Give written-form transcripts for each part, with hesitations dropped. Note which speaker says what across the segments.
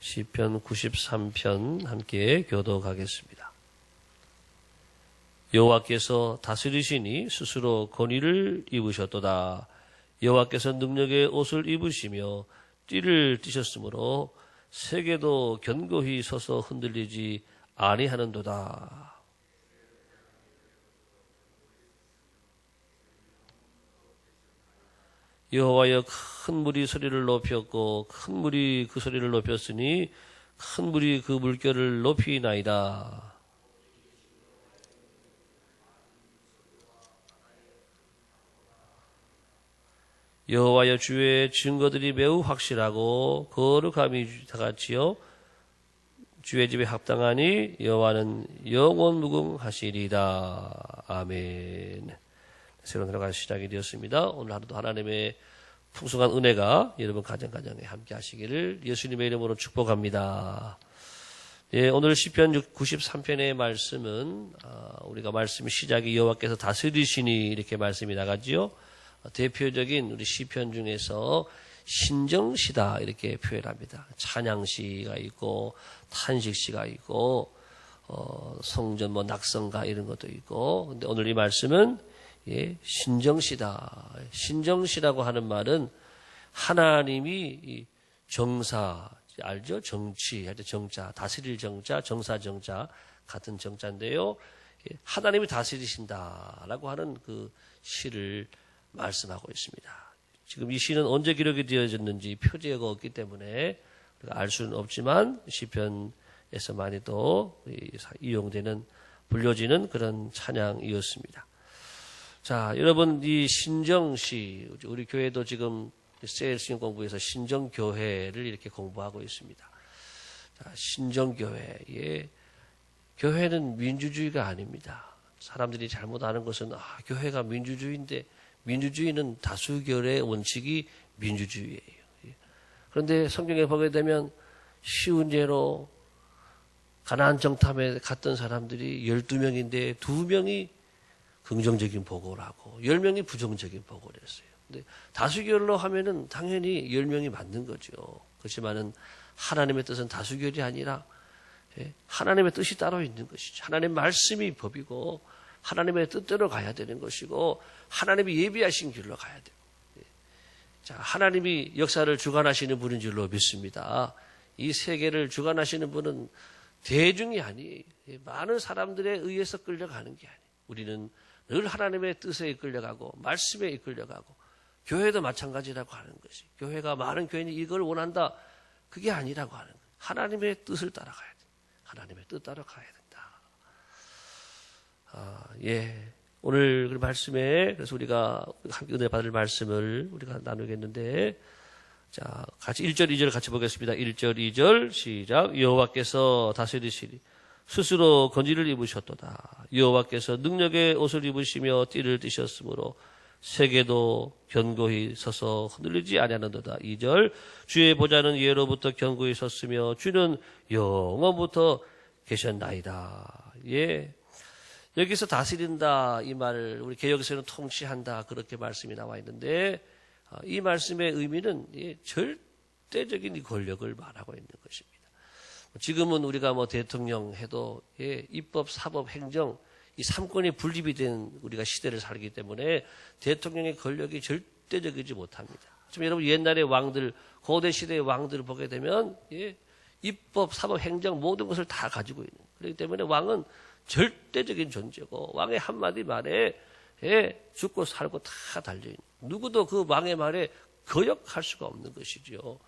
Speaker 1: 시편 93편 함께 교독하겠습니다. 여호와께서 다스리시니 스스로 권위를 입으셨도다. 여호와께서 능력의 옷을 입으시며 띠를 띠셨으므로 세계도 견고히 서서 흔들리지 아니하는도다. 여호와여, 큰 물이 소리를 높였고 큰 물이 그 소리를 높였으니 큰 물이 그 물결을 높이나이다. 여호와여, 주의 증거들이 매우 확실하고 거룩함이 다같이요 주의 집에 합당하니 여호와는 영원 무궁하시리이다. 아멘. 새로운 하루가 시작이 되었습니다. 오늘 하루도 하나님의 풍성한 은혜가 여러분 가정가정에 함께 하시기를 예수님의 이름으로 축복합니다. 예, 오늘 시편 93편의 말씀은 우리가 말씀 시작이 여호와께서 다스리시니 이렇게 말씀이 나가지요. 대표적인 우리 시편 중에서 신정시다 이렇게 표현합니다. 찬양시가 있고 탄식시가 있고 성전 낙성가 이런 것도 있고, 근데 오늘 이 말씀은 신정시다. 신정시라고 하는 말은 하나님이 정사, 알죠? 정치, 정자, 다스릴 정자, 정사 정자 같은 정자인데요. 하나님이 다스리신다라고 하는 그 시를 말씀하고 있습니다. 지금 이 시는 언제 기록이 되어졌는지 표제가 없기 때문에 우리가 알 수는 없지만 시편에서 많이 또 이용되는, 불려지는 그런 찬양이었습니다. 자, 여러분, 이 신정시, 우리 교회도 지금 세일스님 공부에서 신정교회를 이렇게 공부하고 있습니다. 자, 신정교회. 교회는 민주주의가 아닙니다. 사람들이 잘못 아는 것은, 교회가 민주주의인데, 민주주의는 다수결의 원칙이 민주주의예요. 그런데 성경에 보게 되면 쉬운 예로 가나안 정탐에 갔던 사람들이 12명인데 2명이 긍정적인 보고를 하고 10명이 부정적인 보고를 했어요. 근데 다수결로 하면은 당연히 10명이 맞는 거죠. 그렇지만은 하나님의 뜻은 다수결이 아니라 하나님의 뜻이 따로 있는 것이죠. 하나님의 말씀이 법이고 하나님의 뜻대로 가야 되는 것이고 하나님이 예비하신 길로 가야 돼요. 자, 하나님이 역사를 주관하시는 분인 줄로 믿습니다. 이 세계를 주관하시는 분은 대중이 아니에요. 많은 사람들에 의해서 끌려가는 게 아니에요. 우리는 늘 하나님의 뜻에 이끌려가고 말씀에 이끌려가고, 교회도 마찬가지라고 하는 것이, 교회가 많은 교인이 이걸 원한다, 그게 아니라고 하는 거예요. 하나님의 뜻을 따라가야 돼. 하나님의 뜻 따라가야 된다. 오늘 그 말씀에, 그래서 우리가 함께 은혜 받을 말씀을 우리가 나누겠는데, 자, 같이 1절, 2절 같이 보겠습니다. 1절, 2절 시작. 여호와께서 다스리시리 스스로 권위를 입으셨도다. 여호와께서 능력의 옷을 입으시며 띠를 띠셨으므로 세계도 견고히 서서 흔들리지 아니하는도다. 2절. 주의 보좌는 예로부터 견고히 섰으며 주는 영원부터 계셨나이다. 여기서 다스린다 이 말을 우리 개역에서는 통치한다 그렇게 말씀이 나와 있는데, 이 말씀의 의미는 절대적인 권력을 말하고 있는 것입니다. 지금은 우리가 대통령 해도 입법, 사법, 행정 이 3권이 분립이 된 우리가 시대를 살기 때문에 대통령의 권력이 절대적이지 못합니다. 지금 여러분 옛날의 왕들, 고대 시대의 왕들을 보게 되면 입법, 사법, 행정 모든 것을 다 가지고 있는, 그렇기 때문에 왕은 절대적인 존재고 왕의 한마디 말에 죽고 살고 다 달려있는, 누구도 그 왕의 말에 거역할 수가 없는 것이죠.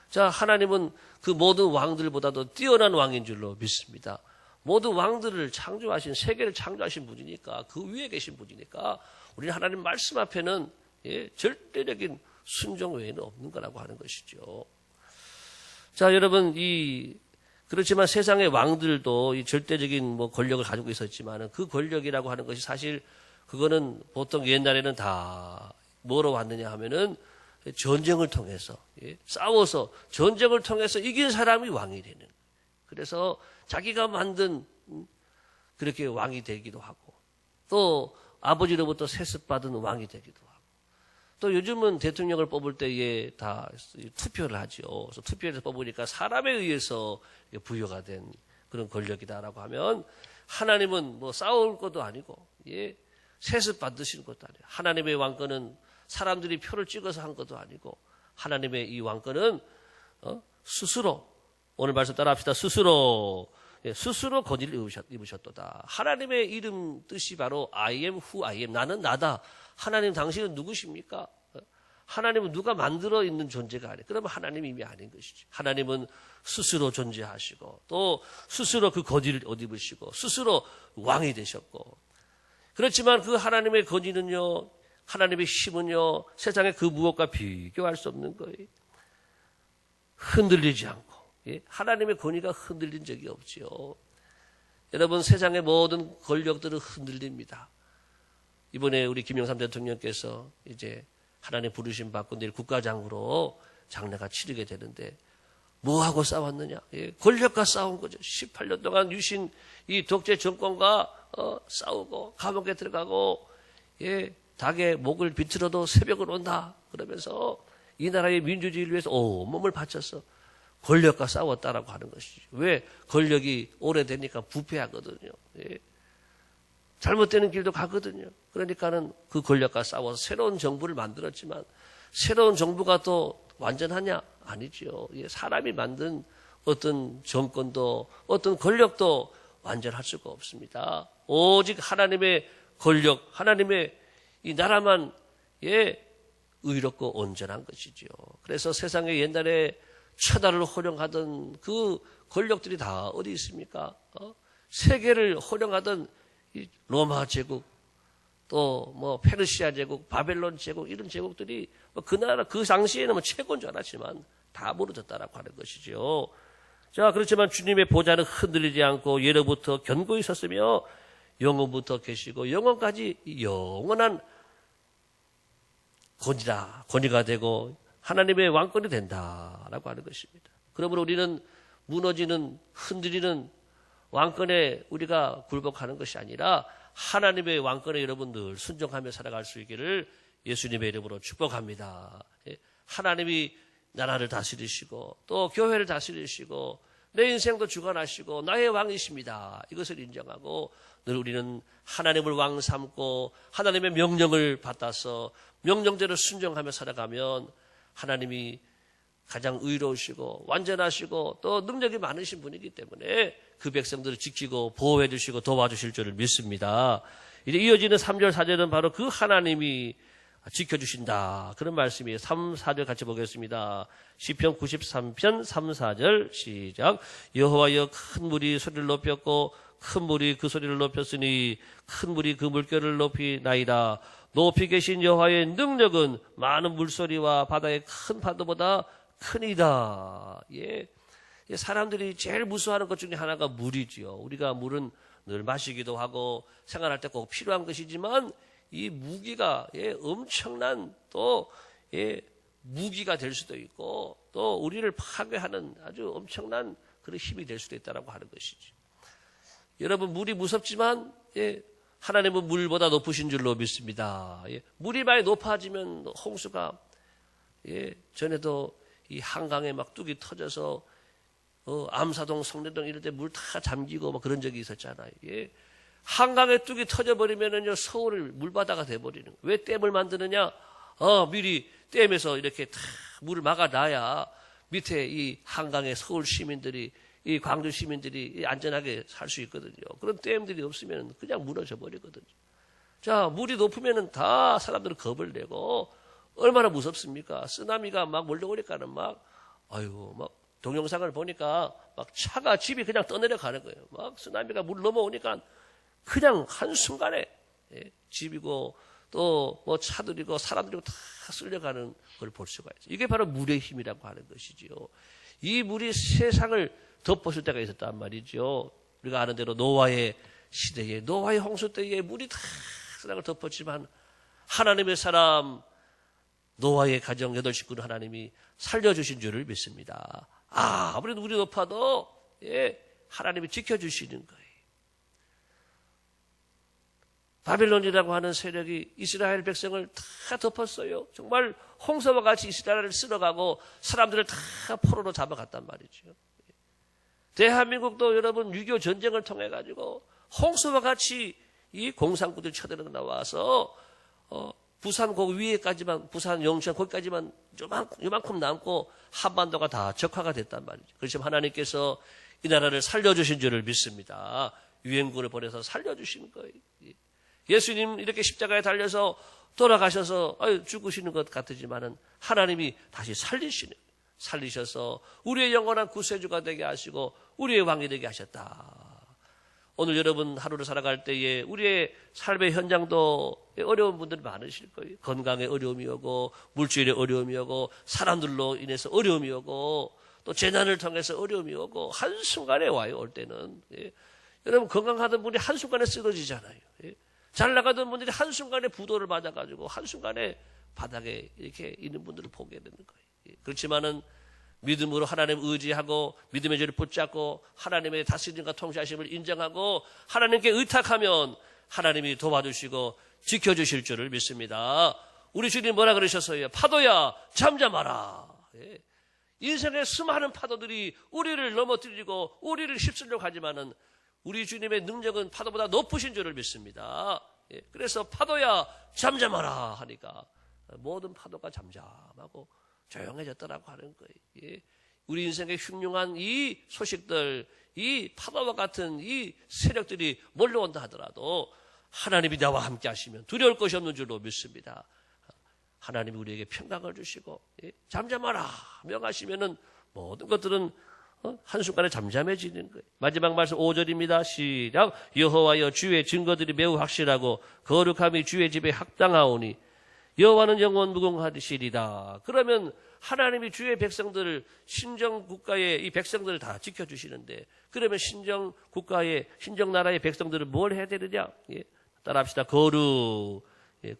Speaker 1: 자, 하나님은 그 모든 왕들보다도 뛰어난 왕인 줄로 믿습니다. 모든 왕들을 창조하신, 세계를 창조하신 분이니까, 그 위에 계신 분이니까 우리는 하나님 말씀 앞에는 절대적인 순종 외에는 없는 거라고 하는 것이죠. 자, 여러분, 그렇지만 세상의 왕들도 이 절대적인 권력을 가지고 있었지만 그 권력이라고 하는 것이 사실 그거는 보통 옛날에는 다 뭐로 왔느냐 하면은 전쟁을 통해서, 싸워서 전쟁을 통해서 이긴 사람이 왕이 되는, 그래서 자기가 만든 그렇게 왕이 되기도 하고 또 아버지로부터 세습받은 왕이 되기도 하고, 또 요즘은 대통령을 뽑을 때에 다 투표를 하죠. 그래서 투표해서 뽑으니까 사람에 의해서 부여가 된 그런 권력이다라고 하면 하나님은 뭐 싸울 것도 아니고 세습 받으시는 것도 아니에요. 하나님의 왕권은 사람들이 표를 찍어서 한 것도 아니고 하나님의 이 왕권은 스스로 오늘 말씀 따라합시다. 스스로 권위를 입으셨도다. 하나님의 이름 뜻이 바로 I am who I am. 나는 나다. 하나님 당신은 누구십니까? 하나님은 누가 만들어 있는 존재가 아니에요. 그러면 하나님이 이미 아닌 것이죠. 하나님은 스스로 존재하시고 또 스스로 그 권위를 입으시고 스스로 왕이 되셨고 그렇지만 그 하나님의 권위는요. 하나님의 힘은요. 세상의 그 무엇과 비교할 수 없는 거예요. 흔들리지 않고 하나님의 권위가 흔들린 적이 없지요. 여러분 세상의 모든 권력들은 흔들립니다. 이번에 우리 김영삼 대통령께서 이제 하나님 부르심 받고 내일 국가장으로 장례가 치르게 되는데 뭐하고 싸웠느냐? 권력과 싸운 거죠. 18년 동안 유신 이 독재 정권과 싸우고 감옥에 들어가고 닭의 목을 비틀어도 새벽은 온다 그러면서 이 나라의 민주주의를 위해서 온몸을 바쳐서 권력과 싸웠다라고 하는 것이죠. 왜? 권력이 오래되니까 부패하거든요. 잘못되는 길도 가거든요. 그러니까는 그 권력과 싸워서 새로운 정부를 만들었지만 새로운 정부가 또 완전하냐? 아니죠. 사람이 만든 어떤 정권도 어떤 권력도 완전할 수가 없습니다. 오직 하나님의 권력, 하나님의 이 나라만 의롭고 온전한 것이죠. 그래서 세상에 옛날에 천하를 호령하던 그 권력들이 다 어디 있습니까? 세계를 호령하던 이 로마 제국, 또 뭐 페르시아 제국, 바벨론 제국 이런 제국들이 그 나라 그 당시에는 뭐 최고인 줄 알았지만 다 무너졌다라고 하는 것이죠. 자, 그렇지만 주님의 보좌는 흔들리지 않고 예로부터 견고히 섰으며 영원부터 계시고 영원까지 영원한 권위가 되고 하나님의 왕권이 된다라고 하는 것입니다. 그러므로 우리는 무너지는 흔들리는 왕권에 우리가 굴복하는 것이 아니라 하나님의 왕권에 여러분 늘 순종하며 살아갈 수 있기를 예수님의 이름으로 축복합니다. 하나님이 나라를 다스리시고 또 교회를 다스리시고 내 인생도 주관하시고 나의 왕이십니다. 이것을 인정하고 늘 우리는 하나님을 왕 삼고 하나님의 명령을 받아서 명령대로 순종하며 살아가면 하나님이 가장 의로우시고 완전하시고 또 능력이 많으신 분이기 때문에 그 백성들을 지키고 보호해 주시고 도와주실 줄을 믿습니다. 이제 이어지는 3절 4절은 바로 그 하나님이 지켜주신다. 그런 말씀이에요. 3, 4절 같이 보겠습니다. 시편 93편 3, 4절 시작. 여호와여 큰 물이 소리를 높였고 큰 물이 그 소리를 높였으니 큰 물이 그 물결을 높이나이다. 높이 계신 여호와의 능력은 많은 물소리와 바다의 큰 파도보다 크니다. 사람들이 제일 무서워하는 것 중에 하나가 물이지요. 우리가 물은 늘 마시기도 하고 생활할 때 꼭 필요한 것이지만 이 무기가 엄청난 또 무기가 될 수도 있고 또 우리를 파괴하는 아주 엄청난 그런 힘이 될 수도 있다라고 하는 것이죠. 여러분 물이 무섭지만 하나님은 물보다 높으신 줄로 믿습니다. 물이 많이 높아지면 홍수가 전에도 이 한강에 막 뚝이 터져서 암사동, 성내동 이런 데 물 다 잠기고 막 그런 적이 있었잖아요. 한강에 뚝이 터져버리면은요, 서울을 물바다가 돼버리는 거예요. 왜 댐을 만드느냐? 미리 댐에서 이렇게 다 물을 막아놔야 밑에 이 한강에 서울 시민들이, 이 광주 시민들이 안전하게 살 수 있거든요. 그런 댐들이 없으면 그냥 무너져 버리거든요. 자, 물이 높으면은 다 사람들은 겁을 내고 얼마나 무섭습니까? 쓰나미가 막 몰려오니까는 막 동영상을 보니까 막 차가 집이 그냥 떠내려 가는 거예요. 막 쓰나미가 물 넘어오니까 그냥 한순간에 집이고 또 뭐 차들이고 사람들이고 다 쓸려가는 걸 볼 수가 있어요. 이게 바로 물의 힘이라고 하는 것이지요. 이 물이 세상을 덮었을 때가 있었단 말이죠. 우리가 아는 대로 노아의 시대에 노아의 홍수 때에 물이 다 세상을 덮었지만 하나님의 사람 노아의 가정 8식구를 하나님이 살려주신 줄을 믿습니다. 아무리 물이 높아도 하나님이 지켜주시는 거예요. 바벨론이라고 하는 세력이 이스라엘 백성을 다 덮었어요. 정말 홍수와 같이 이스라엘을 쓸어가고 사람들을 다 포로로 잡아갔단 말이죠. 대한민국도 여러분 6.25 전쟁을 통해 가지고 홍수와 같이 이 공산군들이 쳐들어 나와서 부산 그 위에까지만, 부산 영천 거기까지만 요만큼 남고 한반도가 다 적화가 됐단 말이죠. 그렇지만 하나님께서 이 나라를 살려주신 줄을 믿습니다. 유엔군을 보내서 살려주신 거예요. 예수님 이렇게 십자가에 달려서 돌아가셔서 죽으시는 것 같으지만은 하나님이 다시 살리셔서 우리의 영원한 구세주가 되게 하시고 우리의 왕이 되게 하셨다. 오늘 여러분 하루를 살아갈 때에 우리의 삶의 현장도 어려운 분들이 많으실 거예요. 건강에 어려움이 오고 물질에 어려움이 오고 사람들로 인해서 어려움이 오고 또 재난을 통해서 어려움이 오고 한순간에 와요. 올 때는. 여러분 건강하던 분이 한순간에 쓰러지잖아요. 잘 나가던 분들이 한순간에 부도를 맞아가지고 한순간에 바닥에 이렇게 있는 분들을 보게 되는 거예요. 그렇지만은 믿음으로 하나님 의지하고 믿음의 죄를 붙잡고 하나님의 다스림과 통치하심을 인정하고 하나님께 의탁하면 하나님이 도와주시고 지켜주실 줄을 믿습니다. 우리 주님 뭐라 그러셨어요? 파도야 잠잠하라. 인생의 수많은 파도들이 우리를 넘어뜨리고 우리를 휩쓸려고 하지만은 우리 주님의 능력은 파도보다 높으신 줄을 믿습니다. 그래서 파도야 잠잠하라 하니까 모든 파도가 잠잠하고 조용해졌더라고 하는 거예요. 우리 인생의 흉흉한 이 소식들, 이 파도와 같은 이 세력들이 몰려온다 하더라도 하나님이 나와 함께 하시면 두려울 것이 없는 줄로 믿습니다. 하나님이 우리에게 평강을 주시고 잠잠하라 명하시면은 모든 것들은 한순간에 잠잠해지는 거예요. 마지막 말씀 5절입니다. 시작. 여호와여 주의 증거들이 매우 확실하고 거룩함이 주의 집에 합당하오니 여호와는 영원 무궁하시리다. 그러면 하나님이 주의 백성들을 신정 국가의 이 백성들을 다 지켜주시는데 그러면 신정 국가의 신정 나라의 백성들은 뭘 해야 되느냐? 따라합시다.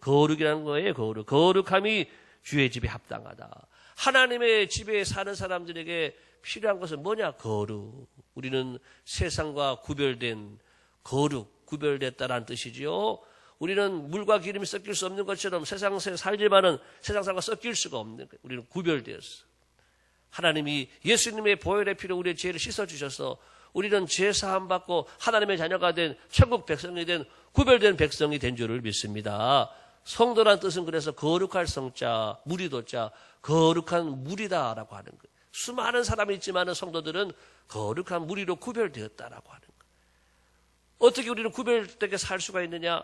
Speaker 1: 거룩이라는 거예요. 거룩함이 주의 집에 합당하다. 하나님의 집에 사는 사람들에게 필요한 것은 뭐냐? 거룩. 우리는 세상과 구별된 거룩, 구별됐다라는 뜻이지요. 우리는 물과 기름이 섞일 수 없는 것처럼 세상에 살지만은 세상 사람과 섞일 수가 없는 거예요. 우리는 구별되었어. 하나님이 예수님의 보혈의 피로 우리의 죄를 씻어주셔서 우리는 죄 사함 받고 하나님의 자녀가 된 천국 백성이 된 구별된 백성이 된 줄을 믿습니다. 성도란 뜻은 그래서 거룩할 성자, 무리도자, 거룩한 무리다라고 하는 거예요. 수많은 사람이 있지만은 성도들은 거룩한 무리로 구별되었다라고 하는 거예요. 어떻게 우리는 구별되게 살 수가 있느냐?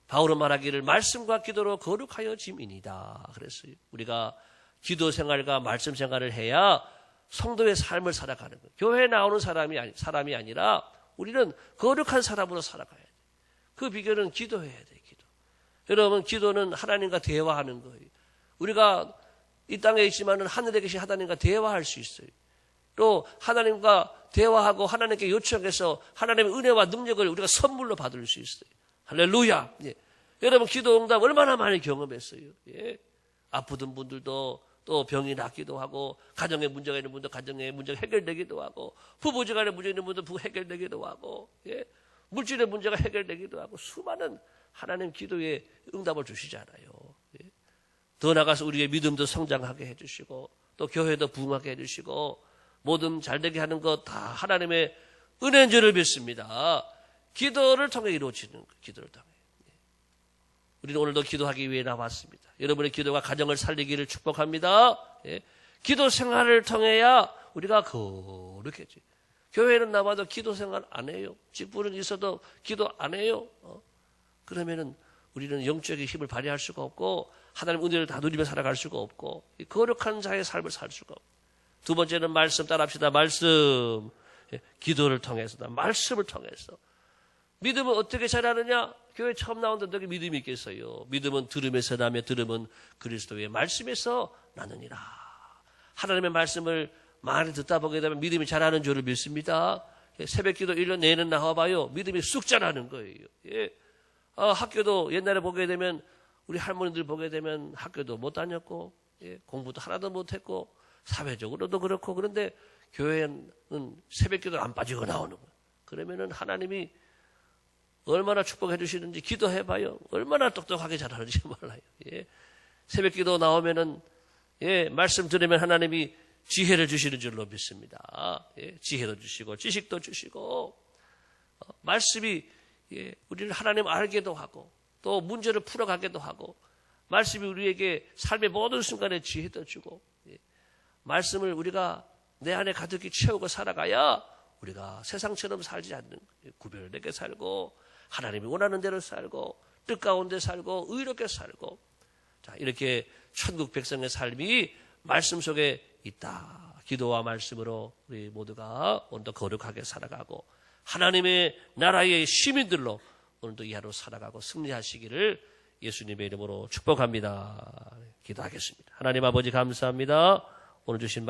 Speaker 1: 바울은 말하기를 말씀과 기도로 거룩하여 짐이니다. 그랬어요. 우리가 기도 생활과 말씀 생활을 해야 성도의 삶을 살아가는 거예요. 교회에 나오는 사람이 아니라 우리는 거룩한 사람으로 살아가야 돼요. 그 비결은 기도해야 돼요. 기도. 여러분 기도는 하나님과 대화하는 거예요. 우리가 이 땅에 있지만은 하늘에 계신 하나님과 대화할 수 있어요. 또 하나님과 대화하고 하나님께 요청해서 하나님의 은혜와 능력을 우리가 선물로 받을 수 있어요. 할렐루야. 여러분 기도 응답 얼마나 많이 경험했어요. 아프던 분들도 또 병이 낫기도 하고 가정에 문제가 있는 분도 가정에 문제가 해결되기도 하고 부부지간에 문제 있는 분도 해결되기도 하고 물질의 문제가 해결되기도 하고 수많은 하나님 기도에 응답을 주시잖아요. 더 나아가서 우리의 믿음도 성장하게 해주시고 또 교회도 부흥하게 해주시고 모든 잘되게 하는 것 다 하나님의 은혜인 줄을 믿습니다. 기도를 통해 이루어지는 거예요. 기도를 통해. 우리는 오늘도 기도하기 위해 나왔습니다. 여러분의 기도가 가정을 살리기를 축복합니다. 기도 생활을 통해야 우리가 거룩해져요. 교회는 나와도 기도 생활 안 해요. 직분은 있어도 기도 안 해요. 그러면은 우리는 영적인 힘을 발휘할 수가 없고 하나님 은혜를 다 누리며 살아갈 수가 없고 거룩한 자의 삶을 살 수가 없고 두 번째는 말씀 따라합시다. 말씀. 기도를 통해서다. 말씀을 통해서. 믿음은 어떻게 자라느냐? 교회 처음 나온다는데 어떻게 믿음이 있겠어요? 믿음은 들음에서 나며 들음은 그리스도의 말씀에서 나느니라. 하나님의 말씀을 많이 듣다 보게 되면 믿음이 자라는 줄을 믿습니다. 새벽기도 1년 내내 나와봐요. 믿음이 쑥 자라는 거예요. 학교도 옛날에 보게 되면 우리 할머니들 보게 되면 학교도 못 다녔고 공부도 하나도 못했고 사회적으로도 그렇고 그런데 교회는 새벽기도 안 빠지고 나오는 거예요. 그러면은 하나님이 얼마나 축복해 주시는지 기도해봐요. 얼마나 똑똑하게 잘하는지 몰라요. 예. 새벽 기도 나오면은, 예, 말씀 들으면 하나님이 지혜를 주시는 줄로 믿습니다. 예, 지혜도 주시고, 지식도 주시고, 말씀이, 예, 우리를 하나님 알게도 하고, 또 문제를 풀어가게도 하고, 말씀이 우리에게 삶의 모든 순간에 지혜도 주고, 예, 말씀을 우리가 내 안에 가득히 채우고 살아가야 우리가 세상처럼 살지 않는, 구별되게 살고, 하나님이 원하는 대로 살고, 뜻 가운데 살고, 의롭게 살고, 자, 이렇게 천국 백성의 삶이 말씀 속에 있다. 기도와 말씀으로 우리 모두가 오늘도 거룩하게 살아가고, 하나님의 나라의 시민들로 오늘도 이 하루 살아가고 승리하시기를 예수님의 이름으로 축복합니다. 기도하겠습니다. 하나님 아버지 감사합니다. 오늘 주신